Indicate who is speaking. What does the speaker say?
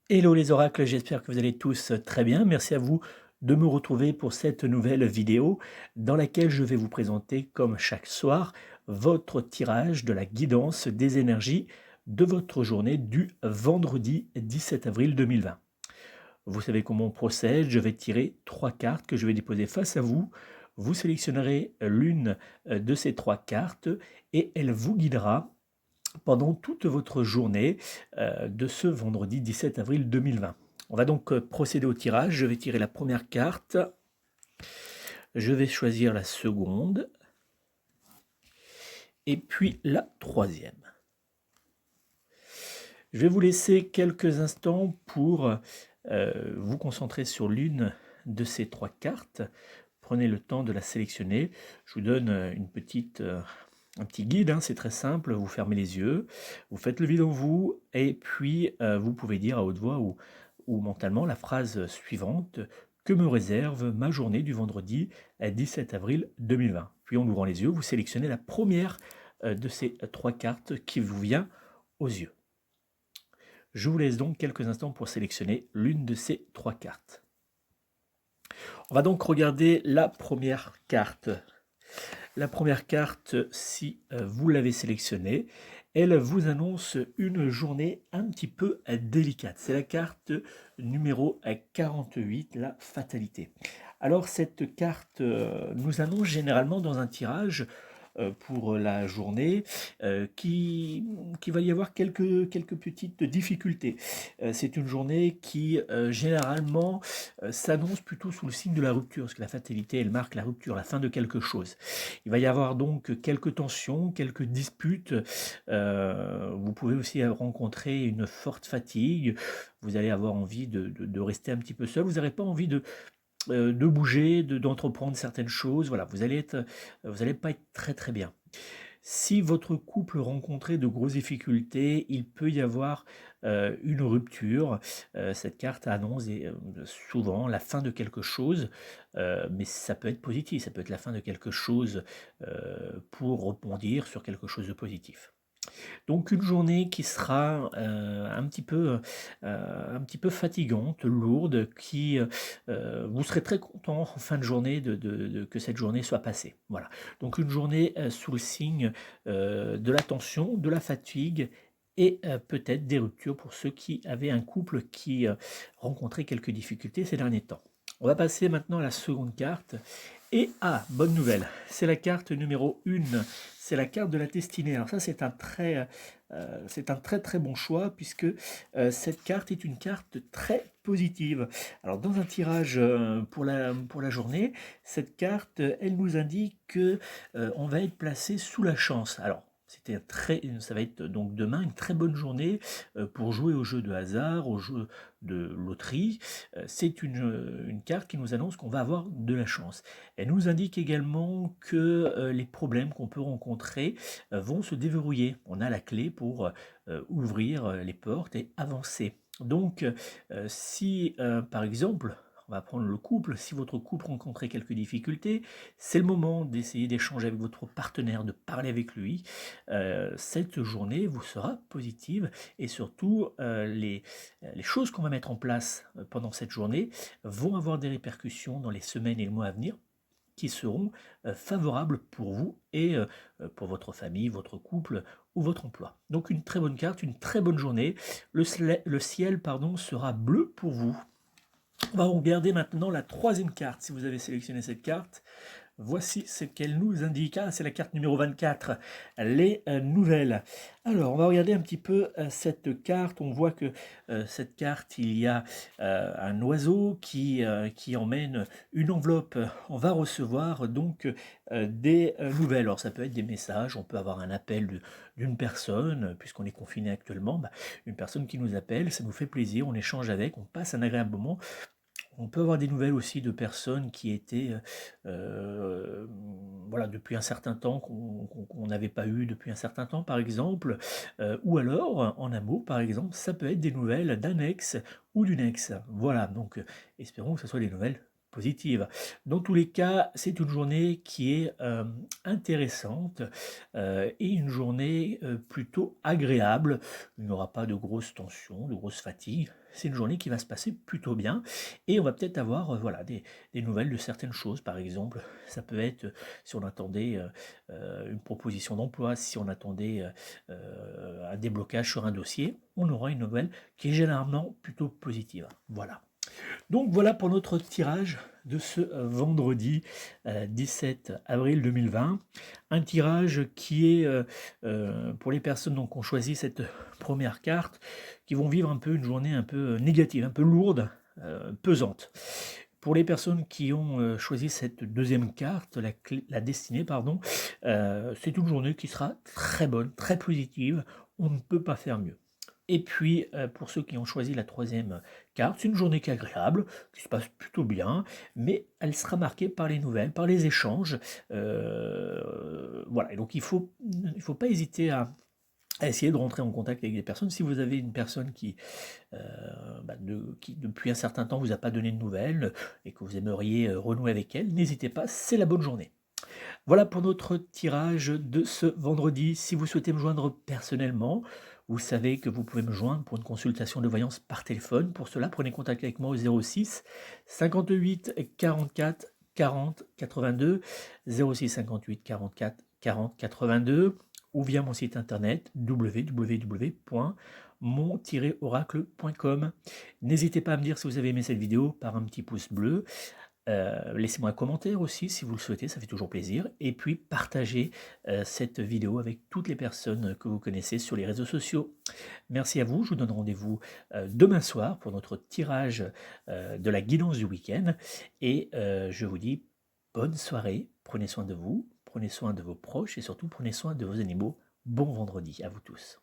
Speaker 1: Hello les oracles, j'espère que vous allez tous très bien. Merci à vous de me retrouver pour cette nouvelle vidéo dans laquelle je vais vous présenter, comme chaque soir, votre tirage de la guidance des énergies de votre journée du vendredi 17 avril 2020. Vous savez comment on procède, je vais tirer 3 cartes que je vais déposer face à vous. Vous sélectionnerez l'une de ces 3 cartes et elle vous guidera pendant toute votre journée de ce vendredi 17 avril 2020. On va donc procéder au tirage. Je vais tirer la première carte. Je vais choisir la seconde. Et puis la troisième. Je vais vous laisser quelques instants pour vous concentrer sur l'une de ces 3 cartes. Prenez le temps de la sélectionner. Je vous donne un petit guide, hein, c'est très simple. Vous fermez les yeux, vous faites le vide en vous, et puis vous pouvez dire à haute voix ou mentalement la phrase suivante: que me réserve ma journée du vendredi 17 avril 2020. Puis en ouvrant les yeux, vous sélectionnez la première de ces 3 cartes qui vous vient aux yeux. Je vous laisse donc quelques instants pour sélectionner l'une de ces 3 cartes. On va donc regarder la première carte. La première carte, si vous l'avez sélectionnée, elle vous annonce une journée un petit peu délicate. C'est la carte numéro 48, la fatalité. Alors cette carte nous annonce généralement dans un tirage pour la journée, qu'il va y avoir quelques petites difficultés. C'est une journée qui généralement s'annonce plutôt sous le signe de la rupture, parce que la fatalité, elle marque la rupture, la fin de quelque chose. Il va y avoir donc quelques tensions, quelques disputes. Vous pouvez aussi rencontrer une forte fatigue. Vous allez avoir envie de rester un petit peu seul. Vous n'aurez pas envie de bouger, d'entreprendre certaines choses. Voilà, vous allez pas être très très bien. Si votre couple rencontrait de grosses difficultés, il peut y avoir une rupture. Cette carte annonce souvent la fin de quelque chose, mais ça peut être positif, ça peut être la fin de quelque chose pour rebondir sur quelque chose de positif. Donc une journée qui sera un petit peu fatigante, lourde, vous serez très content en fin de journée que cette journée soit passée. Voilà. Donc une journée sous le signe de la tension, de la fatigue et peut-être des ruptures pour ceux qui avaient un couple qui rencontrait quelques difficultés ces derniers temps. On va passer maintenant à la seconde carte. Et bonne nouvelle, c'est la carte numéro 1, c'est la carte de la destinée. Alors ça, c'est un très très bon choix puisque cette carte est une carte très positive. Alors dans un tirage pour la journée, cette carte, elle nous indique que on va être placé sous la chance. Alors ça va être donc demain une très bonne journée pour jouer au jeu de hasard, au jeu de loterie. C'est une carte qui nous annonce qu'on va avoir de la chance. Elle nous indique également que les problèmes qu'on peut rencontrer vont se déverrouiller. On a la clé pour ouvrir les portes et avancer. Donc, si par exemple, on va prendre le couple, si votre couple rencontrait quelques difficultés, c'est le moment d'essayer d'échanger avec votre partenaire, de parler avec lui. Cette journée vous sera positive et surtout les choses qu'on va mettre en place pendant cette journée vont avoir des répercussions dans les semaines et les mois à venir qui seront favorables pour vous et pour votre famille, votre couple ou votre emploi. Donc une très bonne carte, une très bonne journée. Le ciel pardon, sera bleu pour vous. On va regarder maintenant la troisième carte. Si vous avez sélectionné cette carte, voici ce qu'elle nous indique. Ah, c'est la carte numéro 24, les nouvelles. Alors, on va regarder un petit peu cette carte. On voit que cette carte, il y a un oiseau qui emmène une enveloppe. On va recevoir donc des nouvelles. Alors, ça peut être des messages, on peut avoir un appel d'une personne, puisqu'on est confiné actuellement, une personne qui nous appelle, ça nous fait plaisir, on échange avec, on passe un agréable moment. On peut avoir des nouvelles aussi de personnes qui étaient, voilà, depuis un certain temps, qu'on n'avait pas eu depuis un certain temps, par exemple. Ou alors, en amour, par exemple, ça peut être des nouvelles d'un ex ou d'une ex. Voilà, donc espérons que ce soit des nouvelles positive. Dans tous les cas, c'est une journée qui est intéressante et une journée plutôt agréable. Il n'y aura pas de grosses tensions, de grosses fatigues. C'est une journée qui va se passer plutôt bien et on va peut-être avoir voilà, des nouvelles de certaines choses. Par exemple, ça peut être si on attendait une proposition d'emploi, si on attendait un déblocage sur un dossier, on aura une nouvelle qui est généralement plutôt positive. Voilà. Donc voilà pour notre tirage de ce vendredi 17 avril 2020. Un tirage qui est pour les personnes donc, qui ont choisi cette première carte, qui vont vivre un peu une journée un peu négative, un peu lourde, pesante. Pour les personnes qui ont choisi cette deuxième carte, la destinée, pardon, c'est une journée qui sera très bonne, très positive. On ne peut pas faire mieux. Et puis, pour ceux qui ont choisi la troisième carte, c'est une journée qui est agréable, qui se passe plutôt bien, mais elle sera marquée par les nouvelles, par les échanges. Voilà, et donc il faut pas hésiter à essayer de rentrer en contact avec des personnes. Si vous avez une personne qui depuis un certain temps vous a pas donné de nouvelles et que vous aimeriez renouer avec elle, n'hésitez pas, c'est la bonne journée. Voilà pour notre tirage de ce vendredi. Si vous souhaitez me joindre personnellement, vous savez que vous pouvez me joindre pour une consultation de voyance par téléphone. Pour cela, prenez contact avec moi au 06 58 44 40 82, 06 58 44 40 82 ou via mon site internet www.mon-oracle.com. N'hésitez pas à me dire si vous avez aimé cette vidéo par un petit pouce bleu. Laissez-moi un commentaire aussi si vous le souhaitez, ça fait toujours plaisir. Et puis partagez cette vidéo avec toutes les personnes que vous connaissez sur les réseaux sociaux. Merci à vous, je vous donne rendez-vous demain soir pour notre tirage de la guidance du week-end. Et je vous dis bonne soirée, prenez soin de vous, prenez soin de vos proches et surtout prenez soin de vos animaux. Bon vendredi à vous tous.